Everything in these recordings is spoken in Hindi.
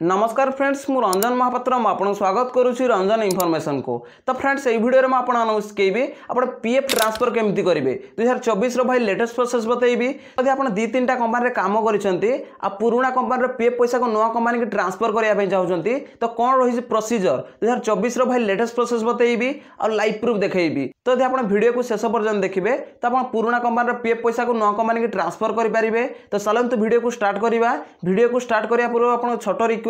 नमस्कार फ्रेंड्स मु रंजन महापात्र आपन स्वागत करुच्ची रंजन इनफॉरमेशन को। तो फ्रेंड्स यही वीडियो में आपको शिखेबी आप पीएफ ट्रांसफर केमती करेंगे 2024 भाई लेटेस्ट प्रोसेस बतेबी। यदि आप दी तीन कंपनी काम कर पुराणा कंपनी पीएफ पैसा को नुआ कंपनी की ट्रांसफर करने चाहते तो कौन रही प्रोसीजर 2024 भाई लेटेस्ट प्रोसेस बतेबी और लाइव प्रूफ देखी। तो यदि आप वीडियो को शेष पर्यटन देखिए तो आप पुराणा कंपनी पीएफ पैसा को नुआ कंपनी की ट्रांसफर करेंगे। तो चलते वीडियो को स्टार्ट करवा। वीडियो को स्टार्ट करने पूर्व आप छोट रिक्वेस्ट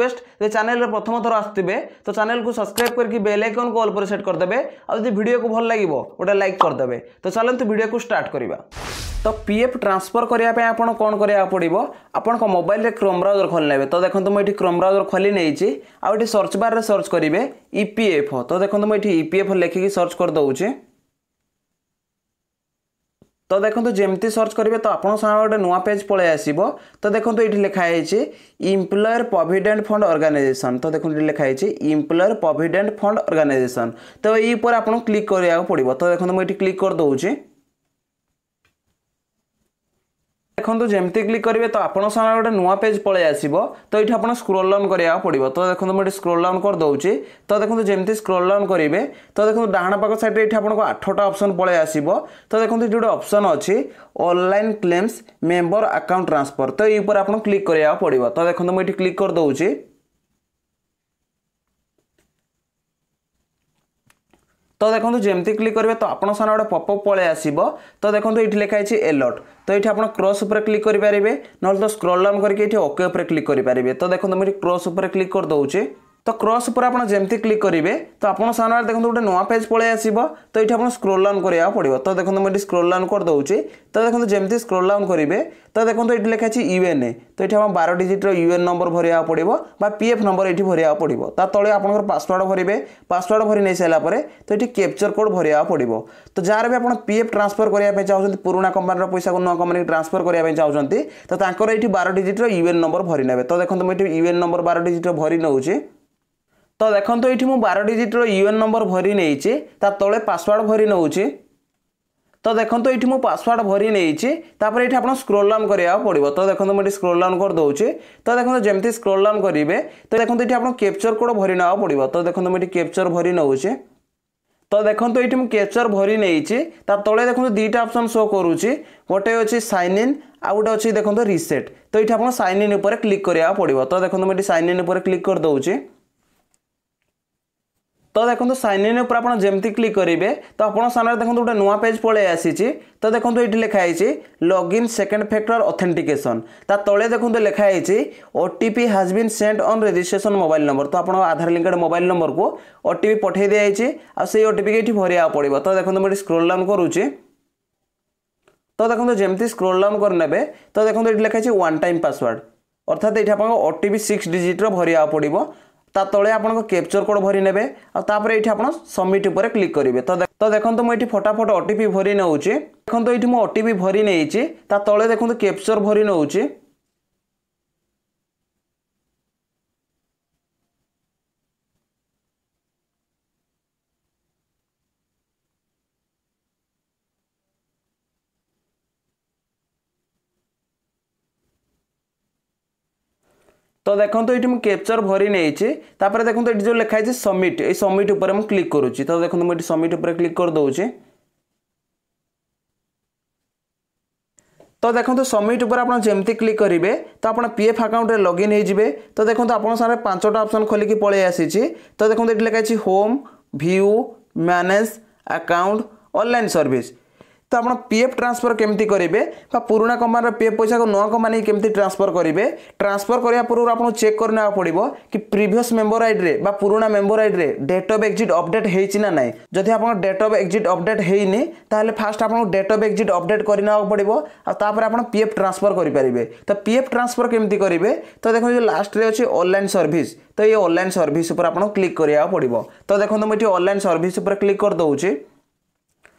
चैनल रे प्रथम थर आसुवे तो चैनल को सब्सक्राइब करके बेल आइकन को ऑल पर सेट करदे और यदि वीडियो को भल लगे गोटे लाइक करदे। तो चलते वीडियो को स्टार्ट करवा। तो पीएफ ट्रांसफर करने आपन कौन करा पड़ो आपण मोबाइल रे क्रोम ब्राउजर खोल नेबे। तो देखो मुझे क्रोम ब्राउजर खोली नहीं आउे सर्च बार रे सर्च करेंगे ईपीएफओ। तो देखो मुझे ईपीएफओ लिखिकी सर्च कर दउचे। तो देखो जमती सर्च करेंगे तो आपन सामने गोटे नुआ पेज पलि आसो। तो देखो ये लिखाई इम्प्लॉयर प्रोविडेंट फंड ऑर्गेनाइजेशन। तो देखो लिखाई इम्प्लॉयर प्रोविडेंट फंड ऑर्गेनाइजेशन। तो ये पर आपको क्लिक करा पड़ो। तो देखो मुझे क्लिक कर दूचे। देखो जमती क्लिक करेंगे तो आपन सामने गोटे नुआ पेज पलि आसो। तो ये आप स्क्रोल डाउन करा पड़ो। तो देखो मुझे स्क्रोल डाउन कर दूचे। तो देखो जमती स्क्रोल डाउन करेंगे तो देखो डाण पाख साइड ये आपको 8टा ऑप्शन पलि आसो। तो देखो ये गोटे ऑप्शन अच्छी online claims member account transfer. तो ये ऊपर आपको क्लिक करा पड़ो। तो देखो मुझे क्लिक कर दूचे। तो देखो जमती क्लिक करेंगे तो आपन सामने गोटे पॉपअप पलि आसो। तो देखो ये लिखाई अलर्ट। तो ये आप क्रॉस उपर क्लिक करेंगे ना तो स्क्रॉल डाउन करके ओके उपर क्लिक करेंगे। तो देखो मुझे क्रॉस उपर क्लिक कर दूचे। तो क्रॉस उपर आप जमती क्लिक करेंगे तो आपन सामने देखो गोटे नुआ पेज पलि आसो। तो ये आप स्क्रॉल डाउन करा पड़ो। तो देखो मुझे स्क्रॉल डाउन कर दूचे। तो देखो जमती स्क्रॉल डाउन करेंगे तो देखो ये लिखाई यूएनए। तो ये आप 12 डिजिट यूएन नंबर भरिया पड़ो पीएफ नंबर ये भरिया पड़ो। ता तले आप पासवर्ड भरेंगे। पासवर्ड भरी नहीं सारापर तो ये कैप्चर कोड भरिया पड़ो। तो जार भी आप पीएफ ट्रांसफर करने चाहते पुराणा कंपनी पैसा को नुआ कंपनी ट्रांसफर करने चाहते तो ये 12 डिजिट यूएन नंबर भरी ने। तो देखो मुझे यूएन नंबर 12 डिजिट भरी नौचे। तो देखो ये मुझे 12 डिजिट यूएन नंबर भरी नहीं तले पासवर्ड भरी नौचे। तो देखो ये मुझे पासवर्ड भरी नहीं ये आप स्क्रोल डाउन करा पड़ो। तो देखो मुझे स्क्रोल डाउन कर दूचे। तो देखो जमती स्क्रोल डाउन करेंगे तो देखो ये आप कैप्चर कोड भरी ना पड़ो। तो देखो मुझे कैप्चर भरी नौचे। तो देखो ये मुझे कैप्चर भरी नहीं तले देखो दुईटा ऑप्शन शो करुच्ची गोटे अच्छी साइन इन आउ गोटे अच्छी देखो रिसेट। तो ये आप साइन इन उपर क्लिक करा पड़ो। तो देखो मुझे साइन इन उपर क्लिक कर दूचे। तो देखो साइन इन उपर आप जमती क्लिक करेंगे तो आपन सामने देखो गोटे नुआ पेज पलि आसी। तो देखो ये लिखाई लॉगिन सेकेंड फैक्टर ऑथेंटिकेशन। ता तले देखो लिखाई OTP has been sent on registration mobile number. तो आप आधार लिंकेड मोबाइल नंबर को ओटीपी पठे दी से ओटीपी के भरिया पड़ो। तो देखो मुझे स्क्रोल डाउन करुचे। तो देखो जमती स्क्रोल डाउन करने तो देखो ये लिखाई वन टाइम पासवर्ड अर्थात ये आप ओटीपी 6 डिजिट भरिया पड़ो। ता तले आपन कैप्चर कोड भरी नेबे और ये आप सबमिट उपर क्लिक करेंगे। तो देखो मुझे फटाफट ओटीपी भरी नौचे। देखो ये मुझे ओटीपी भरी नहीं तले देखो कैप्चर भरी नौचे। तो देखो ये मुझे कैप्चर भरी नहीं देखो ये जो लिखाई सबमिट ये सबमिट उपर मुझे क्लिक करुच्ची। तो देखो मुझे सबमिट उपर क्लिक कर दूचे। तो देखो सबमिट उपर आप जमती क्लिक करेंगे तो आप पीएफ अकाउंट रे लॉगिन हो। तो देखो आप सारे 5टा ऑप्शन खोलिकी पलि आसी। तो देखो ये लिखाई home view manage account online service. तो आप पीएफ ट्रांसफर केमती करेंगे पुराणा कंपनी पीएफ पैसा को नुआ कंपनी केमती ट्रांसफर करेंगे। ट्रांसफर करने पूर्व आपको चेक करना पड़ो कि प्रीवियस मेंबर आईडी रे पुराणा मेंबर आईडी रे डेट ऑफ एग्जिट अपडेट होइछि ना नहीं। जदि आप डेट ऑफ एग्जिट अपडेट होइनी ताहले फास्ट आपको डेट ऑफ एग्जिट अपडेट करना पड़ो और आप पीएफ ट्रांसफर करेंगे। तो पीएफ ट्रांसफर केमती करेंगे तो देखो जो लास्ट रे अच्छी ऑनलाइन सर्विस। तो ये ऑनलाइन सर्विस उपर आपको क्लिक करा पड़ो। तो देखो मुझे ऑनलाइन सर्विस उपर क्लिक कर दूचे।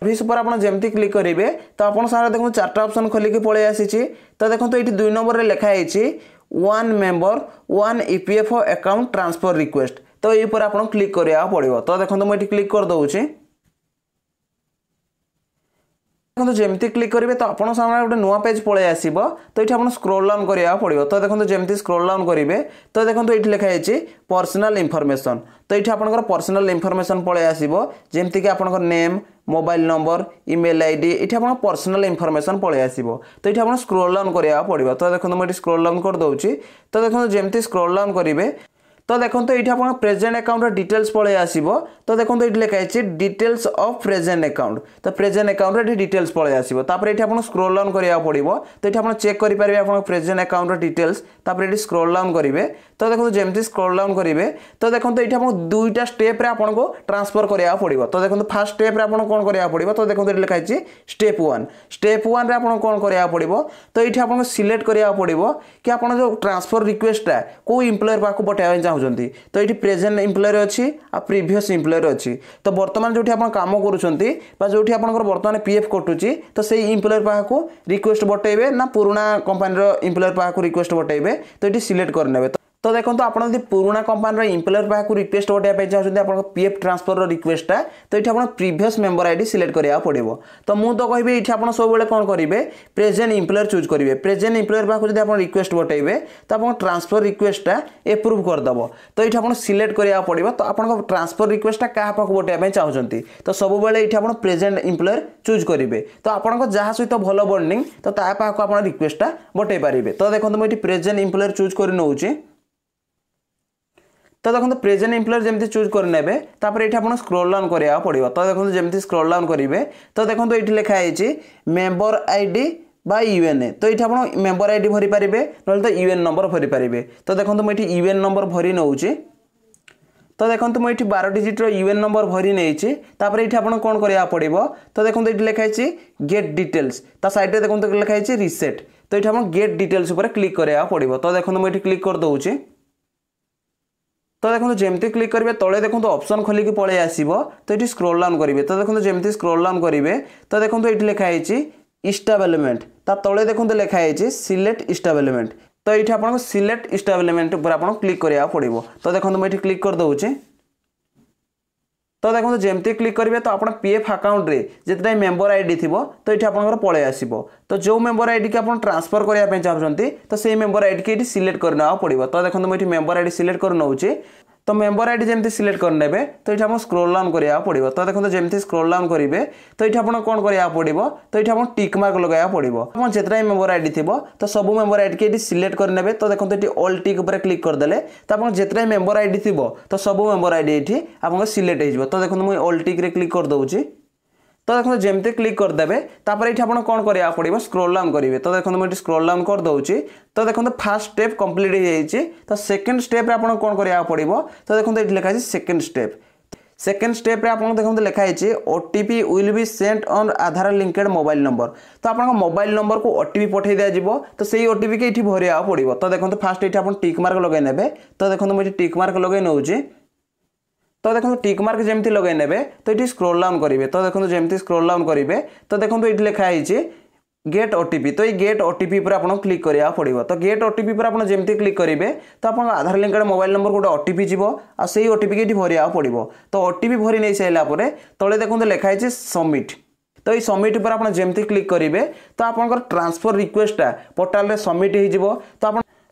सर्विस पर आप जमती क्लिक करेंगे तो आप सारे देखो 4टा ऑप्शन खोलिकी पलि आसी। तो देखो ये 2 नंबर लिखाई one member one EPFO account transfer request. तो ये पर आपको क्लिक करा पड़ो। तो देखो मुझे क्लिक कर दूचे। देखो जमती क्लिक करेंगे तो आप सामने गोटे नुआ पेज पलि आसो तो ये आप स्क्रोल डाउन करा पड़ो तो देखो जमती स्क्रोल डाउन करेंगे तो देखो ये लिखाई पर्सनल इनफॉरमेशन तो ये आपंकर पर्सनल इनफॉरमेशन पलि आसो जमती आप name mobile number email ID ये आप पर्सनल इनफॉरमेशन पलि आसो तो ये आप स्क्रोल डाउन करा पड़ो तो देखो मुझे स्क्रोल डाउन कर दूसरी तो देखो जमती स्क्रोल डाउन करेंगे तो देखो ये आप प्रेजेंट अकाउंट डिटेल्स पलि आसो तो देखो ये लिखाई डिटेल्स ऑफ प्रेजेंट अकाउंट तो प्रेजेंट अकाउंट डिटेल्स पलि आसो तापर ये आप स्क्रोल डाउन करा पड़ो तो ये आप चेक करेंगे आप प्रेजेंट अकाउंट डिटेल्स तापर ये स्क्रोल डाउन करेंगे तो देखो जमती स्क्रोल डाउन करेंगे तो देखो ये आप दुईटा स्टेप आपको ट्रांसफर करा पड़ो तो देखो फास्ट स्टेप आप कौन करा पड़ो तो देखो ये लिखाई स्टेप वन आप कौन करा पड़ो तो ये आपको सिलेक्ट करा पड़ो कि आप जो ट्रांसफर रिक्वेस्टा कौ इम्प्लॉयर पाक पठाई चाहते तो ये प्रेजेंट इम्प्लॉयर अच्छी आ प्रीवियस इम्प्लॉयर अच्छी तो बर्तमान जो आप काम करुँच जो आप बर्तमान पीएफ कटुची तो से इम्प्लॉयर पाक रिक्वेस्ट बटेबे ना पुराना कंपनी इम्प्लॉयर पाक रिक्वेस्ट बटेबे तो ये सिलेक्ट करने तो देखो आप पुराना कंपनी इम्प्लॉयर पाक रिक्वेस्ट बटाई चाहते आप पीएफ ट्रांसफर रिक्वेस्टा तो ये आप प्रीवियस मेंबर आईडी सिलेक्ट करा पड़ो तो मुझे तो कहि ये आप सब कौन करेंगे प्रेजेंट इम्प्लॉयर चूज करेंगे प्रेजेंट इम्प्लॉयर पाक जब आप रिक्वेस्ट बटेबे तो आप ट्रांसफर रिक्वेस्टा एप्रूव करदेव तो ये आप सिलेक्ट करा पड़ो तो आप ट्रांसफर रिक्वेस्टा क्या पाक बटाई चाहते तो सब ये आप प्रेजेंट इम्प्लॉयर चूज करेंगे तो आप जहाँ सहित भल बॉन्डिंग तो पाक आप रिक्वेस्टा बटाई पारे तो देखो मुझे प्रेजेंट इम्प्लॉयर चूज कर नौची तो देखो प्रेजेंट इम्प्लॉयर जमी चूज करने ये आप स्क्रोल डाउन करा पड़ो तो देखो जमी स्क्रोल डाउन करेंगे तो देखो ये लिखाई मेंबर आईडी बा यूएनए तो ये आप मेंबर आईडी भरी पारे ना तो यूएन नंबर भरी पारे तो देखो मुझे यूएन नंबर भरी नौची तो देखो मुझे 12 डिजिट यूएन नंबर भरी नहीं तापर ये आप कौन करा पड़ो तो देखो ये लिखाई गेट डिटेल्स ता साइड देखो लिखाई रिसेट तो ये आप गेट डिटेल्स उपर क्लिक करा पड़ो तो देखो मुझे क्लिक कर दूसरी तो देखो जमती क्लिक करेंगे तले देखो ऑप्शन खोलिक पलि आसो तो ये स्क्रोल डाउन करेंगे तो देखो जमती स्क्रोल डाउन करेंगे तो देखो ये लिखाई इस्टाब्लिशमेंट ता तले देखो लिखाई सिलेक्ट इस्टाब्लिशमेंट तो ये आप सिलेक्ट इस्टाब्लिशमेंट पर क्लिक करा पड़ो तो देखो मुझे क्लिक कर दूसरी तो देखो जमती क्लिक करेंगे तो आप पीएफ अकाउंट रे जितना मेंबर आईडी थी तो ये आप पलि आसो तो जो मेंबर आईडी की आप ट्रांसफर करने चाहते तो से मेंबर आईडी की सिलेक्ट करना पड़ो तो देखो मुझे मेंबर आईडी सिलेक्ट कर नौची तो मेंबर आईडी जमी सिलेक्ट करने तो ये आप स्क्रोल डाउन करा पड़ो तो देखो जमी स्क्रोल डाउन करेंगे तो ये आप कौन करा पड़ो तो ये आप टिक मार्क लगा पड़ो आप जितना मेंबर आईडी थी तो सब मेंबर आईडी की सिलेक्ट करने तो देखो ये ऑल टिक पर क्लिक करदे तो आप जितना मेंबर आईडी थी तो सब मेंबर आईडी ये आप सिलेक्ट हो तो देखो मुझे ऑल टिक क्लिक कर दूसरी तो देखो जमती क्लिक करदे तापर ये आप कौन करा पड़ो स्क्रोल डाउन करेंगे तो देखो मुझे स्क्रोल डाउन कर दूसरी तो देखो फास्ट स्टेप कंप्लीट हो जाए तो सेकंड स्टेप आप कौन करा पड़ो तो देखो ये लिखाई सेकंड स्टेप रे आप देखो लिखाई OTP will be sent on Aadhaar linked mobile number तो आप मोबाइल नंबर को ओटीपी पठे दिज्व तो सही ओटीपी के ये भरिया पड़ो तो देखो फास्ट ये आप टिक मार्क लगे ने तो देखो मुझे टिक मार्क लगे नौची तो देखो टिक मार्क जमी लगे ने तो ये स्क्रोल डाउन करेंगे तो देखो जमी स्क्रोल डाउन करेंगे तो देखो ये लिखाई गेट ओटीपी तो ये गेट ओटीपी पर आप क्लिक करा पड़ो तो गेट ओटीपी पर आप जमी क्लिक करेंगे तो आप आधार लिंकेड मोबाइल नंबर गोटे ओटीपी जीव आ से ओटीपी के भरिया पड़ो तो ओटीपी भरी नहीं सारापर तले देखो लिखाई सबमिट तो ये सबमिट पर आप जमी क्लिक करेंगे तो आप ट्रांसफर रिक्वेस्टा पोर्टाल रे सबमिट हो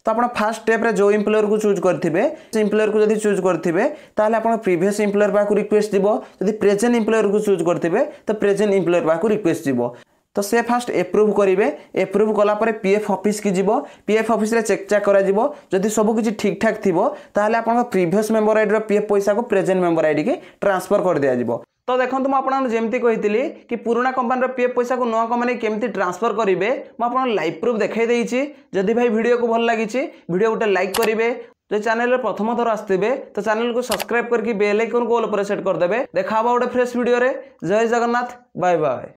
तो आप फास्ट स्टेप रे जो इम्प्लॉयर को चूज करेंगे इम्प्लॉयर को जब चूज करेंगे ताहले आप प्रीवियस इम्प्लॉयर पाक रिक्वेस्ट जीव जब प्रेजेंट इम्प्लॉयर को चूज करेंगे तो प्रेजेंट इम्प्लॉयर पाक रिक्वेस्ट जीव तो से फास्ट एप्रूव करेंगे एप्रूव कलापर पीएफ ऑफिस की जीव पीएफ ऑफिस रे चेक चाक करा जीव जदि सब किसी ठीक ठाक थी ताहले आप प्रीवियस मेंबर आईडी पीएफ पैसा को प्रेजेंट मेंबर आईडी के ट्रांसफर कर दिया जीव तो देखो मुझे जमी कही कि पुराना कंपनी पीएफ पैसा को नुआ कंपनी केमती ट्रांसफर करेंगे मुझे लाइव प्रूफ देखई देछि जदि भाई वीडियो को भल लगी वीडियो गोटे लाइक करेंगे जो चैनल प्रथम थर आसते तो चैनल को सब्सक्राइब करके बेल आइकन को ऑल पर सेट करदे देखा गोटे फ्रेश वीडियो रे जय जगन्नाथ बाय बाय।